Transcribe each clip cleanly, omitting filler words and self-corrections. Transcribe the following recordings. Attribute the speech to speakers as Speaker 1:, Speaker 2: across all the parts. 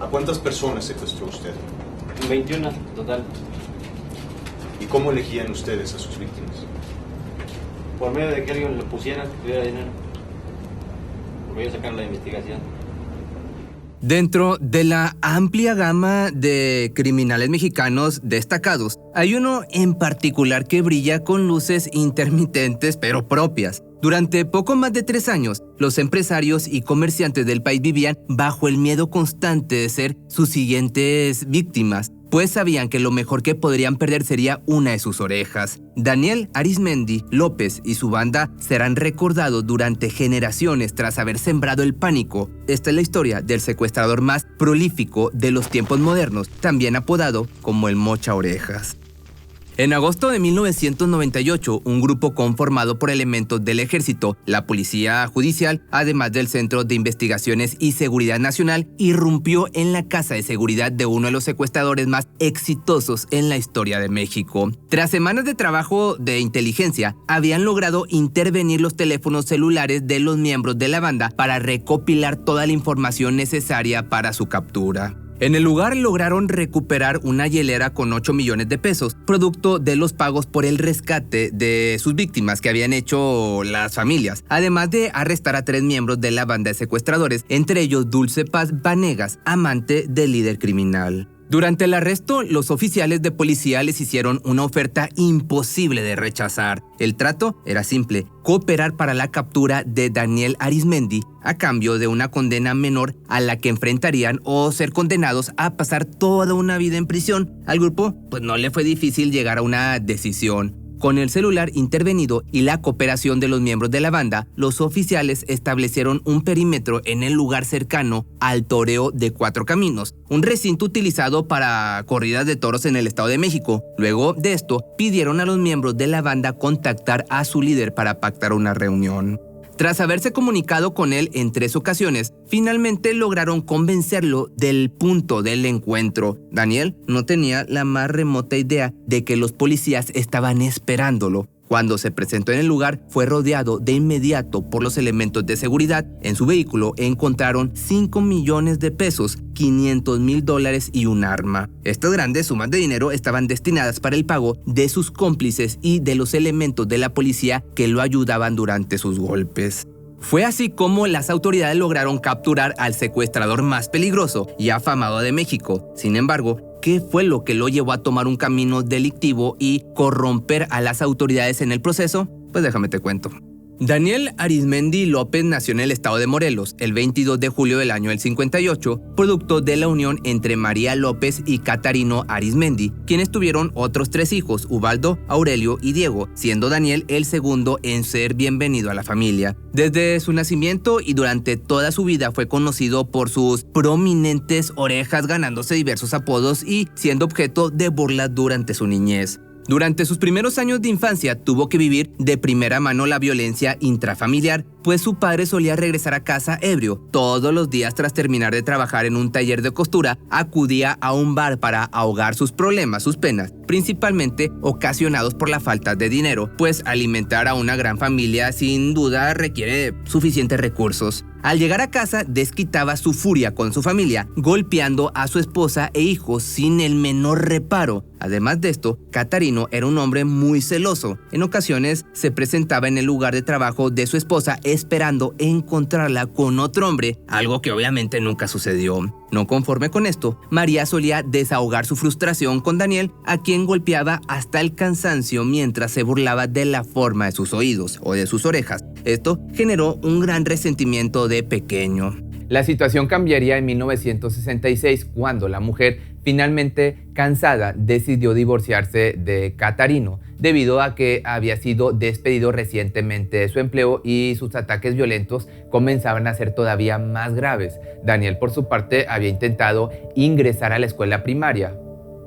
Speaker 1: ¿A cuántas personas secuestró usted?
Speaker 2: 21 total.
Speaker 1: ¿Y cómo elegían ustedes a sus víctimas?
Speaker 2: Por medio de que alguien le pusiera, que tuviera dinero. Porque ellos sacan la investigación.
Speaker 3: Dentro de la amplia gama de criminales mexicanos destacados, hay uno en particular que brilla con luces intermitentes pero propias. Durante poco más de 3 años, los empresarios y comerciantes del país vivían bajo el miedo constante de ser sus siguientes víctimas, pues sabían que lo mejor que podrían perder sería una de sus orejas. Daniel Arizmendi López y su banda serán recordados durante generaciones tras haber sembrado el pánico. Esta es la historia del secuestrador más prolífico de los tiempos modernos, también apodado como el Mocha Orejas. En agosto de 1998, un grupo conformado por elementos del Ejército, la Policía Judicial, además del Centro de Investigaciones y Seguridad Nacional, irrumpió en la casa de seguridad de uno de los secuestradores más exitosos en la historia de México. Tras semanas de trabajo de inteligencia, habían logrado intervenir los teléfonos celulares de los miembros de la banda para recopilar toda la información necesaria para su captura. En el lugar lograron recuperar una hielera con 8 millones de pesos, producto de los pagos por el rescate de sus víctimas que habían hecho las familias, además de arrestar a 3 miembros de la banda de secuestradores, entre ellos Dulce Paz Vanegas, amante del líder criminal. Durante el arresto, los oficiales de policía les hicieron una oferta imposible de rechazar. El trato era simple: cooperar para la captura de Daniel Arizmendi a cambio de una condena menor a la que enfrentarían o ser condenados a pasar toda una vida en prisión. Al grupo, pues no le fue difícil llegar a una decisión. Con el celular intervenido y la cooperación de los miembros de la banda, los oficiales establecieron un perímetro en el lugar cercano al Toreo de 4 Caminos, un recinto utilizado para corridas de toros en el Estado de México. Luego de esto, pidieron a los miembros de la banda contactar a su líder para pactar una reunión. Tras haberse comunicado con él en 3 ocasiones, finalmente lograron convencerlo del punto del encuentro. Daniel no tenía la más remota idea de que los policías estaban esperándolo. Cuando se presentó en el lugar, fue rodeado de inmediato por los elementos de seguridad. En su vehículo encontraron 5 millones de pesos, $500,000 y un arma. Estas grandes sumas de dinero estaban destinadas para el pago de sus cómplices y de los elementos de la policía que lo ayudaban durante sus golpes. Fue así como las autoridades lograron capturar al secuestrador más peligroso y afamado de México. Sin embargo, ¿qué fue lo que lo llevó a tomar un camino delictivo y corromper a las autoridades en el proceso? Pues déjame te cuento. Daniel Arizmendi López nació en el estado de Morelos el 22 de julio del año 58, producto de la unión entre María López y Catarino Arizmendi, quienes tuvieron otros 3 hijos, Ubaldo, Aurelio y Diego, siendo Daniel el segundo en ser bienvenido a la familia. Desde su nacimiento y durante toda su vida fue conocido por sus prominentes orejas, ganándose diversos apodos y siendo objeto de burlas durante su niñez. Durante sus primeros años de infancia tuvo que vivir de primera mano la violencia intrafamiliar, pues su padre solía regresar a casa ebrio. Todos los días tras terminar de trabajar en un taller de costura, acudía a un bar para ahogar sus problemas, sus penas, principalmente ocasionados por la falta de dinero, pues alimentar a una gran familia sin duda requiere suficientes recursos. Al llegar a casa, desquitaba su furia con su familia, golpeando a su esposa e hijos sin el menor reparo. Además de esto, Catarino era un hombre muy celoso. En ocasiones se presentaba en el lugar de trabajo de su esposa esperando encontrarla con otro hombre, algo que obviamente nunca sucedió. No conforme con esto, María solía desahogar su frustración con Daniel, a quien golpeaba hasta el cansancio mientras se burlaba de la forma de sus oídos o de sus orejas. Esto generó un gran resentimiento de pequeño. La situación cambiaría en 1966 cuando la mujer, finalmente cansada, decidió divorciarse de Catarino debido a que había sido despedido recientemente de su empleo y sus ataques violentos comenzaban a ser todavía más graves. Daniel, por su parte, había intentado ingresar a la escuela primaria,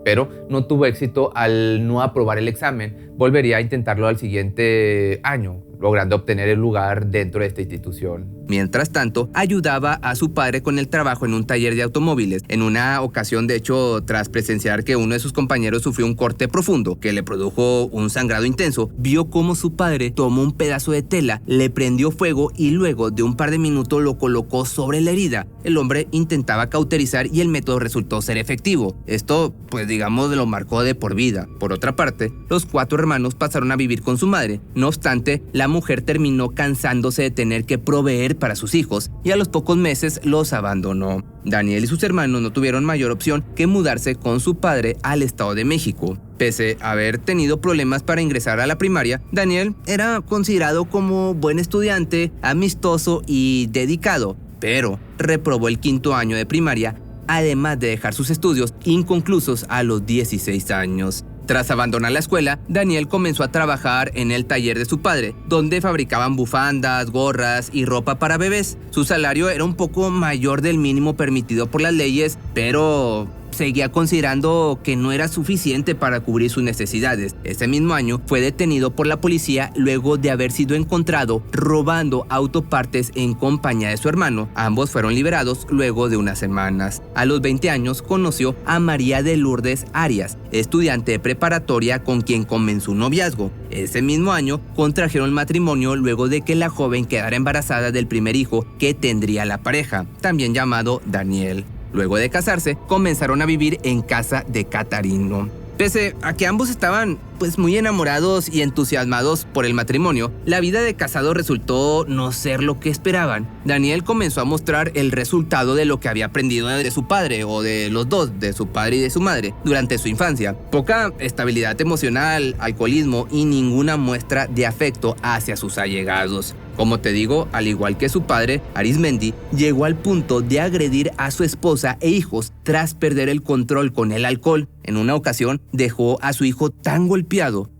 Speaker 3: pero no tuvo éxito al no aprobar el examen. Volvería a intentarlo al siguiente año, logrando obtener el lugar dentro de esta institución. Mientras tanto, ayudaba a su padre con el trabajo en un taller de automóviles. En una ocasión, de hecho, tras presenciar que uno de sus compañeros sufrió un corte profundo que le produjo un sangrado intenso, vio cómo su padre tomó un pedazo de tela, le prendió fuego y luego de un par de minutos lo colocó sobre la herida. El hombre intentaba cauterizar y el método resultó ser efectivo. Esto, pues digamos, lo marcó de por vida. Por otra parte, los 4 hermanos pasaron a vivir con su madre. No obstante, la mujer terminó cansándose de tener que proveer para sus hijos y a los pocos meses los abandonó. Daniel y sus hermanos no tuvieron mayor opción que mudarse con su padre al Estado de México. Pese a haber tenido problemas para ingresar a la primaria, Daniel era considerado como buen estudiante, amistoso y dedicado, pero reprobó el 5º año de primaria, además de dejar sus estudios inconclusos a los 16 años. Tras abandonar la escuela, Daniel comenzó a trabajar en el taller de su padre, donde fabricaban bufandas, gorras y ropa para bebés. Su salario era un poco mayor del mínimo permitido por las leyes, pero seguía considerando que no era suficiente para cubrir sus necesidades. Ese mismo año fue detenido por la policía luego de haber sido encontrado robando autopartes en compañía de su hermano. Ambos fueron liberados luego de unas semanas. A los 20 años conoció a María de Lourdes Arias, estudiante de preparatoria con quien comenzó un noviazgo. Ese mismo año contrajeron matrimonio luego de que la joven quedara embarazada del primer hijo que tendría la pareja, también llamado Daniel. Luego de casarse, comenzaron a vivir en casa de Catarino. Pese a que ambos estaban muy enamorados y entusiasmados por el matrimonio, la vida de casado resultó no ser lo que esperaban. Daniel comenzó a mostrar el resultado de lo que había aprendido de su padre, o de los dos, de su padre y de su madre, durante su infancia. Poca estabilidad emocional, alcoholismo y ninguna muestra de afecto hacia sus allegados. Como te digo, al igual que su padre, Arismendi llegó al punto de agredir a su esposa e hijos tras perder el control con el alcohol. En una ocasión, dejó a su hijo tan golpeado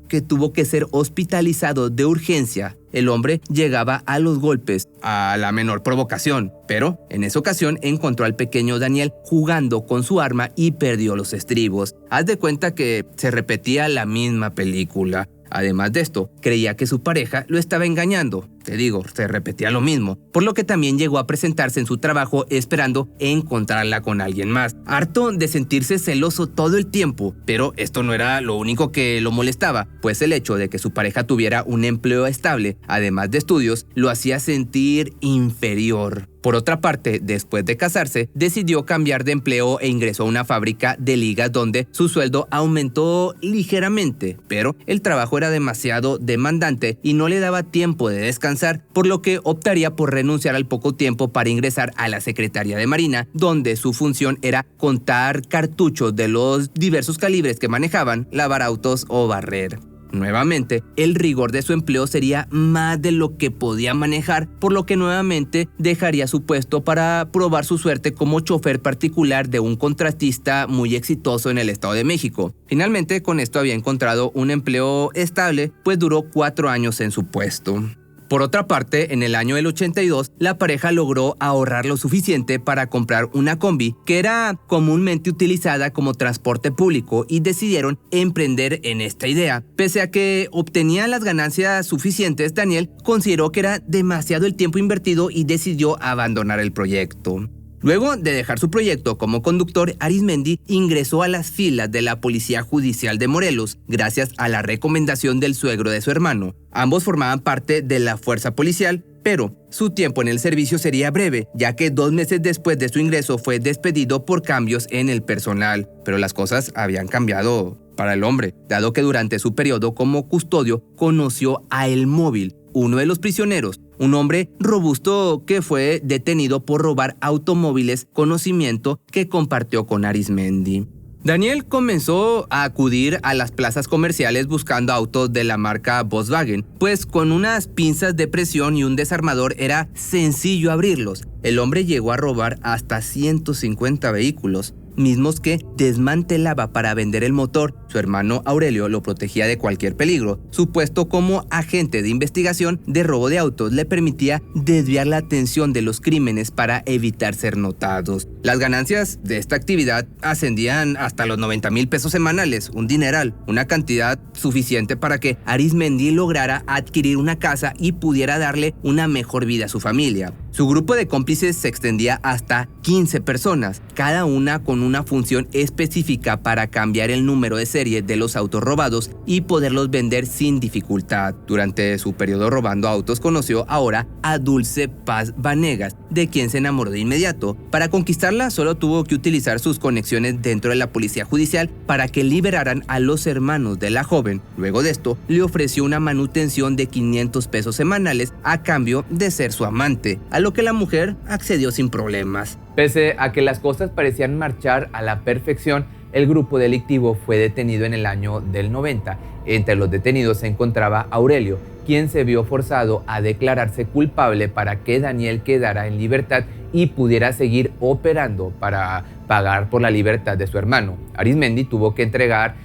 Speaker 3: que tuvo que ser hospitalizado de urgencia. El hombre llegaba a los golpes a la menor provocación, pero en esa ocasión encontró al pequeño Daniel jugando con su arma y perdió los estribos. Haz de cuenta que se repetía la misma película. Además de esto, creía que su pareja lo estaba engañando. Te digo, se repetía lo mismo, por lo que también llegó a presentarse en su trabajo esperando encontrarla con alguien más. Harto de sentirse celoso todo el tiempo, pero esto no era lo único que lo molestaba, pues el hecho de que su pareja tuviera un empleo estable, además de estudios, lo hacía sentir inferior. Por otra parte, después de casarse, decidió cambiar de empleo e ingresó a una fábrica de ligas donde su sueldo aumentó ligeramente, pero el trabajo era demasiado demandante y no le daba tiempo de descansar, por lo que optaría por renunciar al poco tiempo para ingresar a la Secretaría de Marina, donde su función era contar cartuchos de los diversos calibres que manejaban, lavar autos o barrer. Nuevamente, el rigor de su empleo sería más de lo que podía manejar, por lo que nuevamente dejaría su puesto para probar su suerte como chofer particular de un contratista muy exitoso en el Estado de México. Finalmente, con esto había encontrado un empleo estable, pues duró 4 años en su puesto. Por otra parte, en el año del 82, la pareja logró ahorrar lo suficiente para comprar una combi que era comúnmente utilizada como transporte público y decidieron emprender en esta idea. Pese a que obtenía las ganancias suficientes, Daniel consideró que era demasiado el tiempo invertido y decidió abandonar el proyecto. Luego de dejar su proyecto como conductor, Arismendi ingresó a las filas de la Policía Judicial de Morelos gracias a la recomendación del suegro de su hermano. Ambos formaban parte de la fuerza policial, pero su tiempo en el servicio sería breve, ya que 2 meses después de su ingreso fue despedido por cambios en el personal. Pero las cosas habían cambiado para el hombre, dado que durante su periodo como custodio conoció a El Móvil, uno de los prisioneros, un hombre robusto que fue detenido por robar automóviles, conocimiento que compartió con Arismendi. Daniel comenzó a acudir a las plazas comerciales buscando autos de la marca Volkswagen, pues con unas pinzas de presión y un desarmador era sencillo abrirlos. El hombre llegó a robar hasta 150 vehículos. mismos que desmantelaba para vender el motor. Su hermano Aurelio lo protegía de cualquier peligro. Su puesto como agente de investigación de robo de autos le permitía desviar la atención de los crímenes para evitar ser notados. Las ganancias de esta actividad ascendían hasta los 90,000 pesos semanales, un dineral, una cantidad suficiente para que Arizmendi lograra adquirir una casa y pudiera darle una mejor vida a su familia. Su grupo de cómplices se extendía hasta 15 personas, cada una con una función específica para cambiar el número de serie de los autos robados y poderlos vender sin dificultad. Durante su periodo robando autos conoció ahora a Dulce Paz Vanegas, de quien se enamoró de inmediato. Para conquistarla solo tuvo que utilizar sus conexiones dentro de la policía judicial para que liberaran a los hermanos de la joven. Luego de esto, le ofreció una manutención de 500 pesos semanales a cambio de ser su amante, a lo que la mujer accedió sin problemas.
Speaker 4: Pese a que las cosas parecían marchar a la perfección, el grupo delictivo fue detenido en el año del 90. Entre los detenidos se encontraba Aurelio, quien se vio forzado a declararse culpable para que Daniel quedara en libertad y pudiera seguir operando para pagar por la libertad de su hermano. Arizmendi tuvo que entregar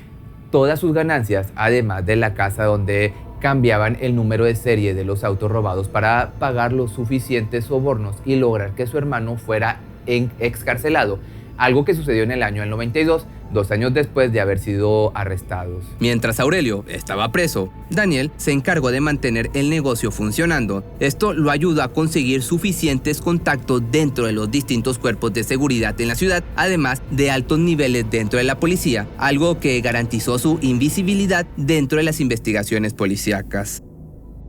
Speaker 4: todas sus ganancias, además de la casa donde cambiaban el número de serie de los autos robados para pagar los suficientes sobornos y lograr que su hermano fuera excarcelado, algo que sucedió en el año del 92, 2 años después de haber sido arrestados.
Speaker 3: Mientras Aurelio estaba preso, Daniel se encargó de mantener el negocio funcionando. Esto lo ayudó a conseguir suficientes contactos dentro de los distintos cuerpos de seguridad en la ciudad, además de altos niveles dentro de la policía, algo que garantizó su invisibilidad dentro de las investigaciones policíacas.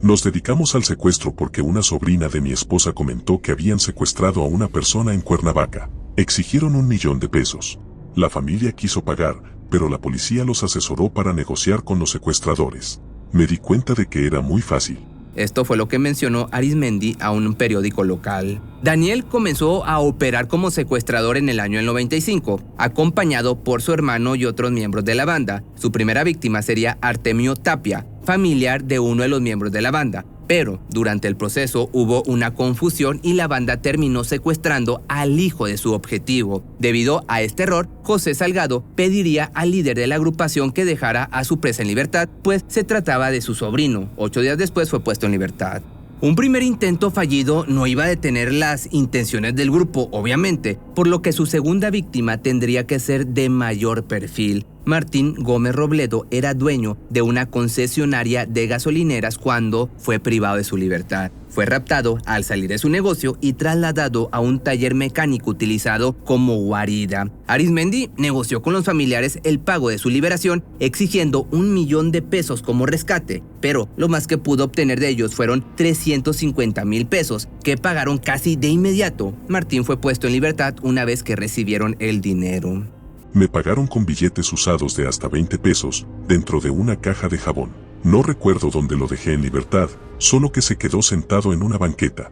Speaker 5: Nos dedicamos al secuestro porque una sobrina de mi esposa comentó que habían secuestrado a una persona en Cuernavaca. Exigieron 1,000,000 de pesos. La familia quiso pagar, pero la policía los asesoró para negociar con los secuestradores. Me di cuenta de que era muy fácil.
Speaker 3: Esto fue lo que mencionó Arizmendi a un periódico local. Daniel comenzó a operar como secuestrador en el año del 95, acompañado por su hermano y otros miembros de la banda. Su primera víctima sería Artemio Tapia, familiar de uno de los miembros de la banda. Pero durante el proceso hubo una confusión y la banda terminó secuestrando al hijo de su objetivo. Debido a este error, José Salgado pediría al líder de la agrupación que dejara a su presa en libertad, pues se trataba de su sobrino. 8 días después fue puesto en libertad. Un primer intento fallido no iba a detener las intenciones del grupo, obviamente, por lo que su segunda víctima tendría que ser de mayor perfil. Martín Gómez Robledo era dueño de una concesionaria de gasolineras cuando fue privado de su libertad. Fue raptado al salir de su negocio y trasladado a un taller mecánico utilizado como guarida. Arizmendi negoció con los familiares el pago de su liberación, exigiendo 1,000,000 de pesos como rescate, pero lo más que pudo obtener de ellos fueron 350,000 pesos, que pagaron casi de inmediato. Martín fue puesto en libertad una vez que recibieron el dinero.
Speaker 5: Me pagaron con billetes usados de hasta 20 pesos, dentro de una caja de jabón. No recuerdo dónde lo dejé en libertad, solo que se quedó sentado en una banqueta.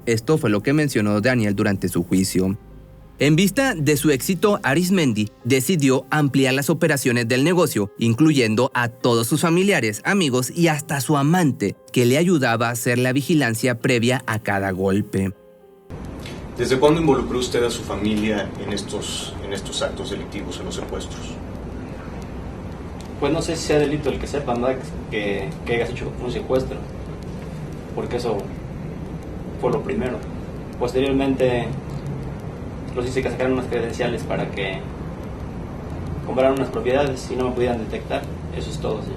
Speaker 3: Esto fue lo que mencionó Daniel durante su juicio. En vista de su éxito, Arizmendi decidió ampliar las operaciones del negocio, incluyendo a todos sus familiares, amigos y hasta su amante, que le ayudaba a hacer la vigilancia previa a cada golpe.
Speaker 1: ¿Desde cuándo involucró usted a su familia en estos actos delictivos, en los secuestros?
Speaker 2: Pues no sé si sea delito el que sepan, ¿verdad? que hayas hecho un secuestro, porque eso fue lo primero. Posteriormente los hice que sacaran unas credenciales para que compraran unas propiedades y no me pudieran detectar. Eso es todo, sí.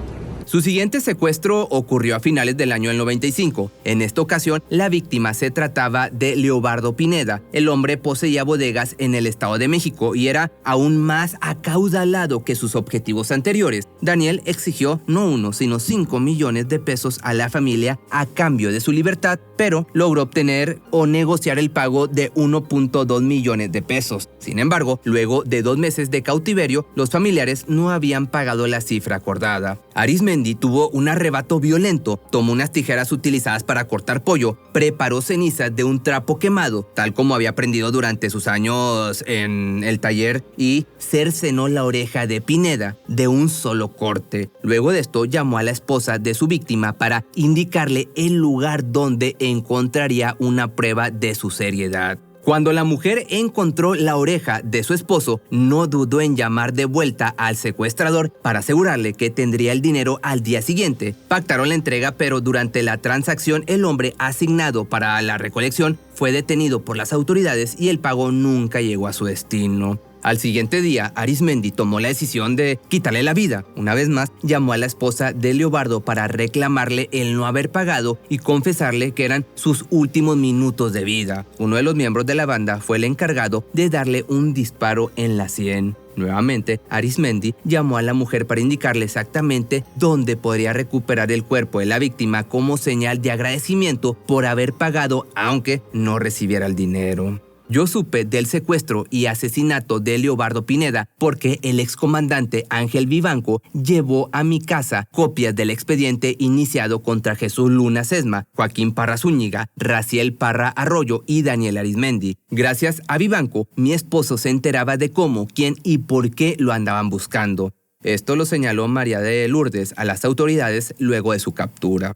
Speaker 3: Su siguiente secuestro ocurrió a finales del año del 95. En esta ocasión, la víctima se trataba de Leobardo Pineda. El hombre poseía bodegas en el Estado de México y era aún más acaudalado que sus objetivos anteriores. Daniel exigió no 1, sino 5 millones de pesos a la familia a cambio de su libertad, pero logró obtener o negociar el pago de 1.2 millones de pesos. Sin embargo, luego de 2 meses de cautiverio, los familiares no habían pagado la cifra acordada. Arizmendi tuvo un arrebato violento, tomó unas tijeras utilizadas para cortar pollo, preparó cenizas de un trapo quemado, tal como había aprendido durante sus años en el taller, y cercenó la oreja de Pineda de un solo corte. Luego de esto llamó a la esposa de su víctima para indicarle el lugar donde encontraría una prueba de su seriedad. Cuando la mujer encontró la oreja de su esposo, no dudó en llamar de vuelta al secuestrador para asegurarle que tendría el dinero al día siguiente. Pactaron la entrega, pero durante la transacción el hombre asignado para la recolección fue detenido por las autoridades y el pago nunca llegó a su destino. Al siguiente día, Arizmendi tomó la decisión de quitarle la vida. Una vez más, llamó a la esposa de Leobardo para reclamarle el no haber pagado y confesarle que eran sus últimos minutos de vida. Uno de los miembros de la banda fue el encargado de darle un disparo en la sien. Nuevamente, Arizmendi llamó a la mujer para indicarle exactamente dónde podría recuperar el cuerpo de la víctima como señal de agradecimiento por haber pagado, aunque no recibiera el dinero. Yo supe del secuestro y asesinato de Leobardo Pineda porque el excomandante Ángel Vivanco llevó a mi casa copias del expediente iniciado contra Jesús Luna Sesma, Joaquín Parra Zúñiga, Raciel Parra Arroyo y Daniel Arizmendi. Gracias a Vivanco, mi esposo se enteraba de cómo, quién y por qué lo andaban buscando. Esto lo señaló María de Lourdes a las autoridades luego de su captura.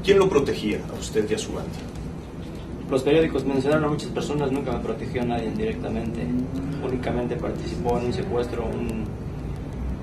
Speaker 1: ¿Quién lo protegía a usted y a su banda?
Speaker 2: Los periódicos mencionaron a muchas personas, nunca me protegió a nadie directamente. Únicamente participó en un secuestro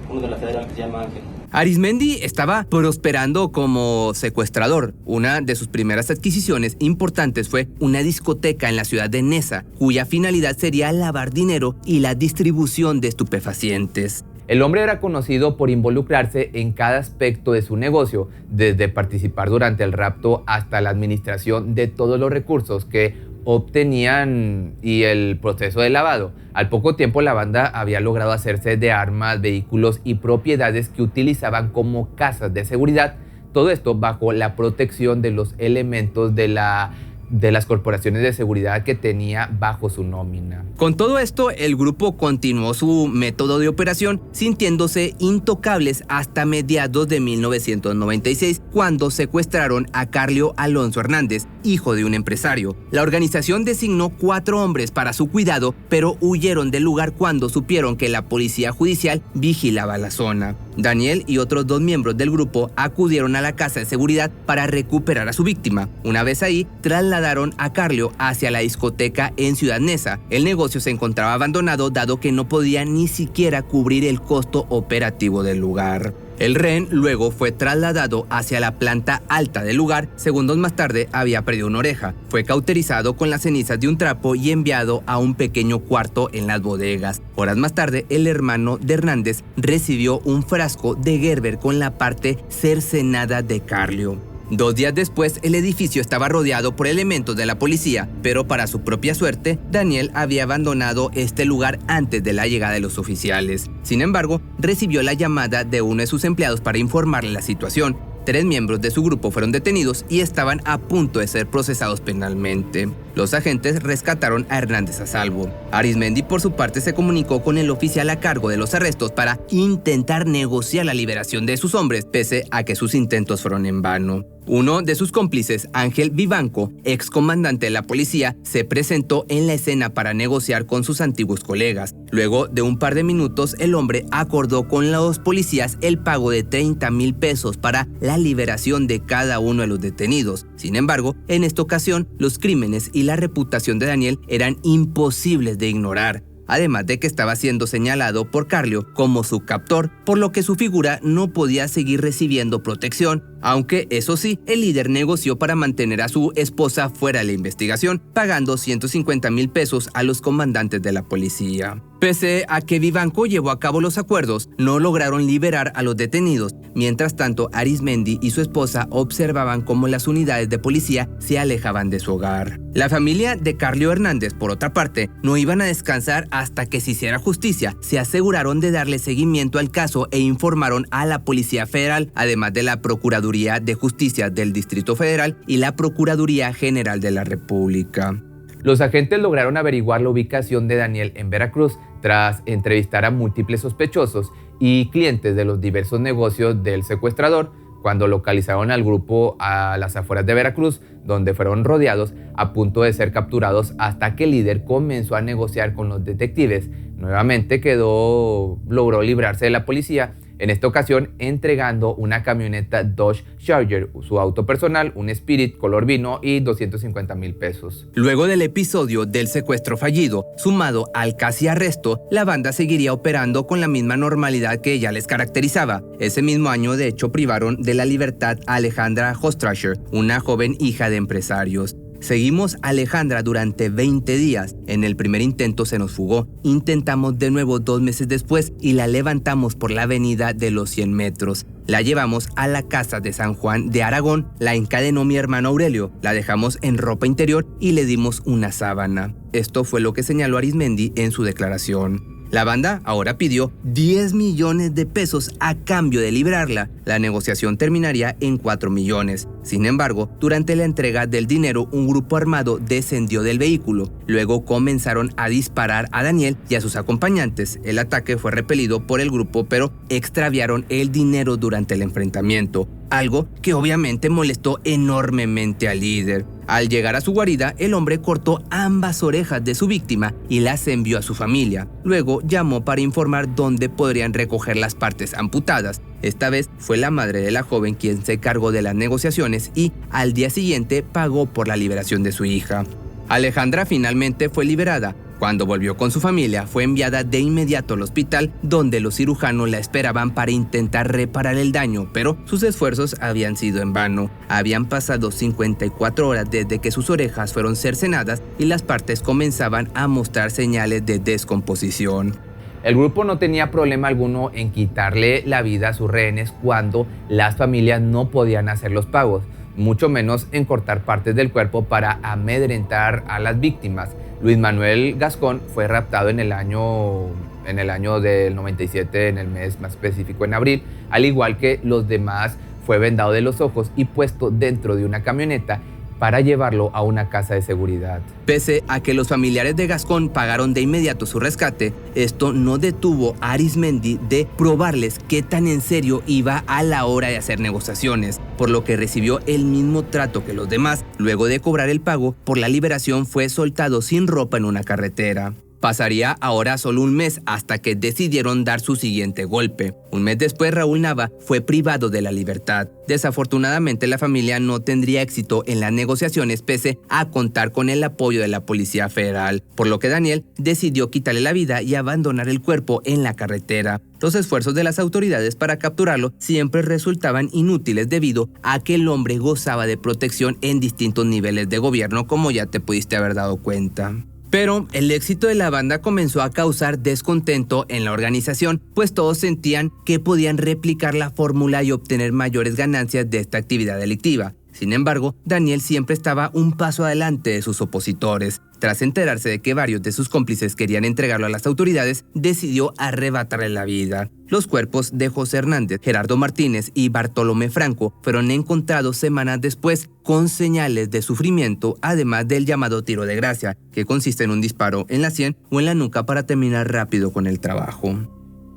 Speaker 2: uno de la federal que se llama Ángel.
Speaker 3: Arizmendi estaba prosperando como secuestrador. Una de sus primeras adquisiciones importantes fue una discoteca en la ciudad de Neza, cuya finalidad sería lavar dinero y la distribución de estupefacientes.
Speaker 4: El hombre era conocido por involucrarse en cada aspecto de su negocio, desde participar durante el rapto hasta la administración de todos los recursos que obtenían y el proceso de lavado. Al poco tiempo la banda había logrado hacerse de armas, vehículos y propiedades que utilizaban como casas de seguridad. Todo esto bajo la protección de los elementos de las corporaciones de seguridad que tenía bajo su nómina.
Speaker 3: Con todo esto, el grupo continuó su método de operación, sintiéndose intocables hasta mediados de 1996, cuando secuestraron a Carlio Alonso Hernández, hijo de un empresario. La organización designó 4 hombres para su cuidado, pero huyeron del lugar cuando supieron que la policía judicial vigilaba la zona. Daniel y otros 2 miembros del grupo acudieron a la casa de seguridad para recuperar a su víctima. Una vez ahí, trasladaron a Carlio hacia la discoteca en Ciudad Neza. El negocio se encontraba abandonado dado que no podía ni siquiera cubrir el costo operativo del lugar. El rehén luego fue trasladado hacia la planta alta del lugar. Segundos más tarde había perdido una oreja. Fue cauterizado con las cenizas de un trapo y enviado a un pequeño cuarto en las bodegas. Horas más tarde, el hermano de Hernández recibió un frasco de Gerber con la parte cercenada de Carlio. 2 días después, el edificio estaba rodeado por elementos de la policía, pero para su propia suerte, Daniel había abandonado este lugar antes de la llegada de los oficiales. Sin embargo, recibió la llamada de uno de sus empleados para informarle la situación. 3 miembros de su grupo fueron detenidos y estaban a punto de ser procesados penalmente. Los agentes rescataron a Hernández a salvo. Arizmendi, por su parte, se comunicó con el oficial a cargo de los arrestos para intentar negociar la liberación de sus hombres, pese a que sus intentos fueron en vano. Uno de sus cómplices, Ángel Vivanco, excomandante de la policía, se presentó en la escena para negociar con sus antiguos colegas. Luego de un par de minutos, el hombre acordó con los policías el pago de 30,000 pesos para la liberación de cada uno de los detenidos. Sin embargo, en esta ocasión, los crímenes y la reputación de Daniel eran imposibles de ignorar, además de que estaba siendo señalado por Carlio como su captor, por lo que su figura no podía seguir recibiendo protección, aunque eso sí, el líder negoció para mantener a su esposa fuera de la investigación, pagando 150,000 pesos a los comandantes de la policía. Pese a que Vivanco llevó a cabo los acuerdos, no lograron liberar a los detenidos. Mientras tanto, Arizmendi y su esposa observaban cómo las unidades de policía se alejaban de su hogar. La familia de Carlio Hernández, por otra parte, no iban a descansar hasta que se hiciera justicia. Se aseguraron de darle seguimiento al caso e informaron a la Policía Federal, además de la Procuraduría de Justicia del Distrito Federal y la Procuraduría General de la República.
Speaker 4: Los agentes lograron averiguar la ubicación de Daniel en Veracruz tras entrevistar a múltiples sospechosos y clientes de los diversos negocios del secuestrador. Cuando localizaron al grupo a las afueras de Veracruz, donde fueron rodeados a punto de ser capturados hasta que el líder comenzó a negociar con los detectives. Nuevamente logró librarse de la policía. en esta ocasión entregando una camioneta Dodge Charger, su auto personal, un Spirit color vino y 250,000 pesos.
Speaker 3: Luego del episodio del secuestro fallido, sumado al casi arresto, la banda seguiría operando con la misma normalidad que ya les caracterizaba. Ese mismo año, de hecho, privaron de la libertad a Alejandra Hostracher, una joven hija de empresarios. Seguimos a Alejandra durante 20 días. En el primer intento se nos fugó. Intentamos de nuevo 2 meses después y la levantamos por la avenida de los 100 metros. La llevamos a la casa de San Juan de Aragón, la encadenó mi hermano Aurelio, la dejamos en ropa interior y le dimos una sábana. Esto fue lo que señaló Arizmendi en su declaración. La banda ahora pidió 10 millones de pesos a cambio de liberarla. La negociación terminaría en 4 millones. Sin embargo, durante la entrega del dinero, un grupo armado descendió del vehículo. Luego comenzaron a disparar a Daniel y a sus acompañantes. El ataque fue repelido por el grupo, pero extraviaron el dinero durante el enfrentamiento, algo que obviamente molestó enormemente al líder. Al llegar a su guarida, el hombre cortó ambas orejas de su víctima y las envió a su familia. Luego llamó para informar dónde podrían recoger las partes amputadas. Esta vez fue la madre de la joven quien se encargó de las negociaciones y al día siguiente pagó por la liberación de su hija. Alejandra finalmente fue liberada. Cuando volvió con su familia, fue enviada de inmediato al hospital, donde los cirujanos la esperaban para intentar reparar el daño, pero sus esfuerzos habían sido en vano. Habían pasado 54 horas desde que sus orejas fueron cercenadas y las partes comenzaban a mostrar señales de descomposición.
Speaker 4: El grupo no tenía problema alguno en quitarle la vida a sus rehenes cuando las familias no podían hacer los pagos, mucho menos en cortar partes del cuerpo para amedrentar a las víctimas. Luis Manuel Gascón fue raptado en el año del 97, en el mes más específico, en abril. Al igual que los demás, fue vendado de los ojos y puesto dentro de una camioneta para llevarlo a una casa de seguridad.
Speaker 3: Pese a que los familiares de Gascón pagaron de inmediato su rescate, esto no detuvo a Arizmendi de probarles qué tan en serio iba a la hora de hacer negociaciones, por lo que recibió el mismo trato que los demás. Luego de cobrar el pago por la liberación, fue soltado sin ropa en una carretera. Pasaría ahora solo un mes hasta que decidieron dar su siguiente golpe. Un mes después, Raúl Nava fue privado de la libertad. Desafortunadamente, la familia no tendría éxito en las negociaciones pese a contar con el apoyo de la Policía Federal, por lo que Daniel decidió quitarle la vida y abandonar el cuerpo en la carretera. Los esfuerzos de las autoridades para capturarlo siempre resultaban inútiles debido a que el hombre gozaba de protección en distintos niveles de gobierno, como ya te pudiste haber dado cuenta. Pero el éxito de la banda comenzó a causar descontento en la organización, pues todos sentían que podían replicar la fórmula y obtener mayores ganancias de esta actividad delictiva. Sin embargo, Daniel siempre estaba un paso adelante de sus opositores. Tras enterarse de que varios de sus cómplices querían entregarlo a las autoridades, decidió arrebatarle la vida. Los cuerpos de José Hernández, Gerardo Martínez y Bartolomé Franco fueron encontrados semanas después con señales de sufrimiento, además del llamado tiro de gracia, que consiste en un disparo en la sien o en la nuca para terminar rápido con el trabajo.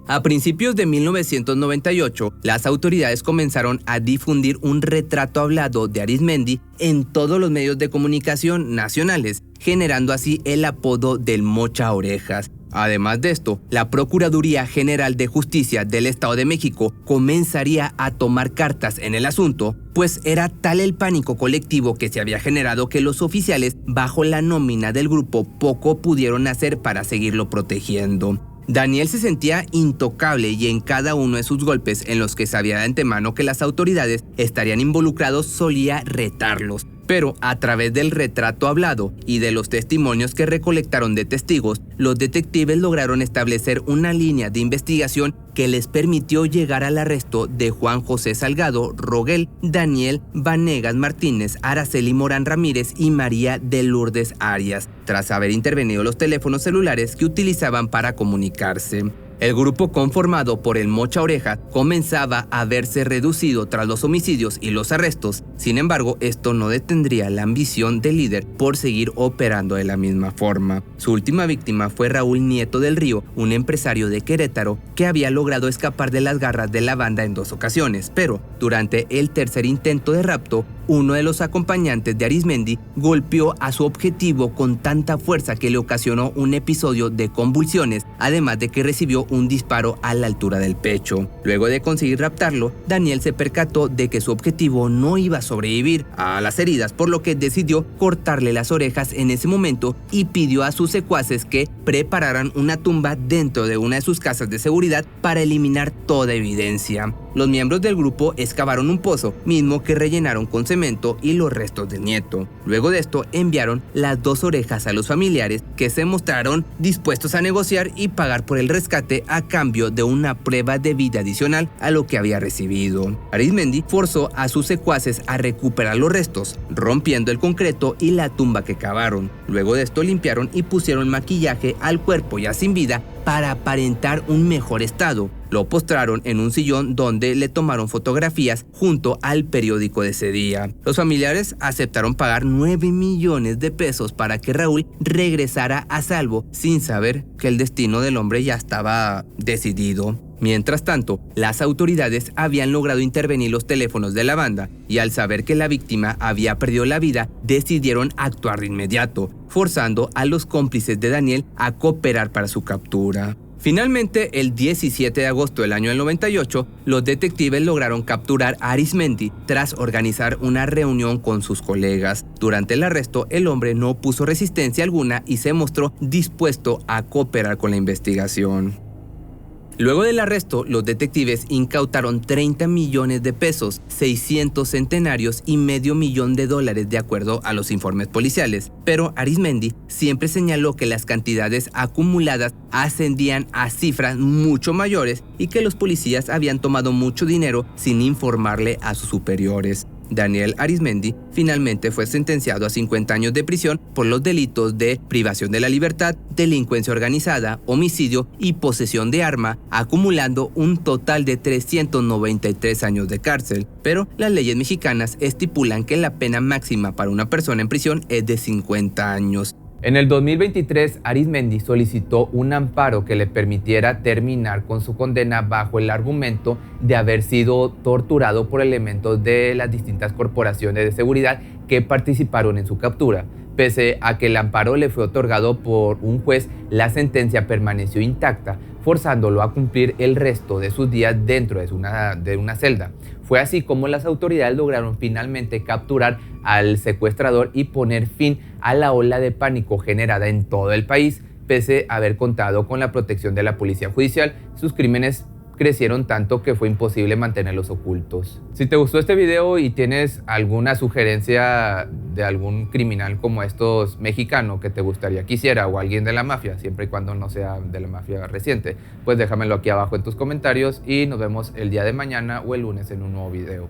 Speaker 3: A principios de 1998, las autoridades comenzaron a difundir un retrato hablado de Arizmendi en todos los medios de comunicación nacionales, generando así el apodo del Mocha Orejas. Además de esto, la Procuraduría General de Justicia del Estado de México comenzaría a tomar cartas en el asunto, pues era tal el pánico colectivo que se había generado que los oficiales, bajo la nómina del grupo, poco pudieron hacer para seguirlo protegiendo. Daniel se sentía intocable y en cada uno de sus golpes en los que sabía de antemano que las autoridades estarían involucrados solía retarlos. Pero a través del retrato hablado y de los testimonios que recolectaron de testigos, los detectives lograron establecer una línea de investigación que les permitió llegar al arresto de Juan José Salgado Rogel, Daniel Vanegas Martínez, Araceli Morán Ramírez y María de Lourdes Arias, tras haber intervenido los teléfonos celulares que utilizaban para comunicarse. El grupo conformado por el Mocha Oreja comenzaba a verse reducido tras los homicidios y los arrestos. Sin embargo, esto no detendría la ambición del líder por seguir operando de la misma forma. Su última víctima fue Raúl Nieto del Río, un empresario de Querétaro que había logrado escapar de las garras de la banda en 2 ocasiones, pero durante el tercer intento de rapto uno de los acompañantes de Arizmendi golpeó a su objetivo con tanta fuerza que le ocasionó un episodio de convulsiones, además de que recibió un disparo a la altura del pecho. Luego de conseguir raptarlo, Daniel se percató de que su objetivo no iba a sobrevivir a las heridas, por lo que decidió cortarle las orejas en ese momento y pidió a sus secuaces que prepararan una tumba dentro de una de sus casas de seguridad para eliminar toda evidencia. Los miembros del grupo excavaron un pozo, mismo que rellenaron con cemento y los restos del nieto. Luego de esto enviaron las 2 orejas a los familiares, que se mostraron dispuestos a negociar y pagar por el rescate a cambio de una prueba de vida adicional a lo que había recibido. Arizmendi forzó a sus secuaces a recuperar los restos, rompiendo el concreto y la tumba que cavaron. Luego de esto limpiaron y pusieron maquillaje al cuerpo ya sin vida para aparentar un mejor estado. Lo postraron en un sillón donde le tomaron fotografías junto al periódico de ese día. Los familiares aceptaron pagar 9 millones de pesos para que Raúl regresara a salvo, sin saber que el destino del hombre ya estaba decidido. Mientras tanto, las autoridades habían logrado intervenir los teléfonos de la banda y al saber que la víctima había perdido la vida, decidieron actuar de inmediato, forzando a los cómplices de Daniel a cooperar para su captura. Finalmente, el 17 de agosto del año 98, los detectives lograron capturar a Arizmendi tras organizar una reunión con sus colegas. Durante el arresto, el hombre no puso resistencia alguna y se mostró dispuesto a cooperar con la investigación. Luego del arresto, los detectives incautaron 30 millones de pesos, 600 centenarios y medio millón de dólares de acuerdo a los informes policiales. Pero Arizmendi siempre señaló que las cantidades acumuladas ascendían a cifras mucho mayores y que los policías habían tomado mucho dinero sin informarle a sus superiores. Daniel Arizmendi finalmente fue sentenciado a 50 años de prisión por los delitos de privación de la libertad, delincuencia organizada, homicidio y posesión de arma, acumulando un total de 393 años de cárcel. Pero las leyes mexicanas estipulan que la pena máxima para una persona en prisión es de 50 años.
Speaker 4: En el 2023, Arizmendi solicitó un amparo que le permitiera terminar con su condena bajo el argumento de haber sido torturado por elementos de las distintas corporaciones de seguridad que participaron en su captura. Pese a que el amparo le fue otorgado por un juez, la sentencia permaneció intacta, forzándolo a cumplir el resto de sus días dentro de una celda. Fue así como las autoridades lograron finalmente capturar al secuestrador y poner fin a la ola de pánico generada en todo el país. Pese a haber contado con la protección de la policía judicial, sus crímenes crecieron tanto que fue imposible mantenerlos ocultos. Si te gustó este video y tienes alguna sugerencia de algún criminal como estos mexicano que te gustaría que hiciera o alguien de la mafia, siempre y cuando no sea de la mafia reciente, pues déjamelo aquí abajo en tus comentarios y nos vemos el día de mañana o el lunes en un nuevo video.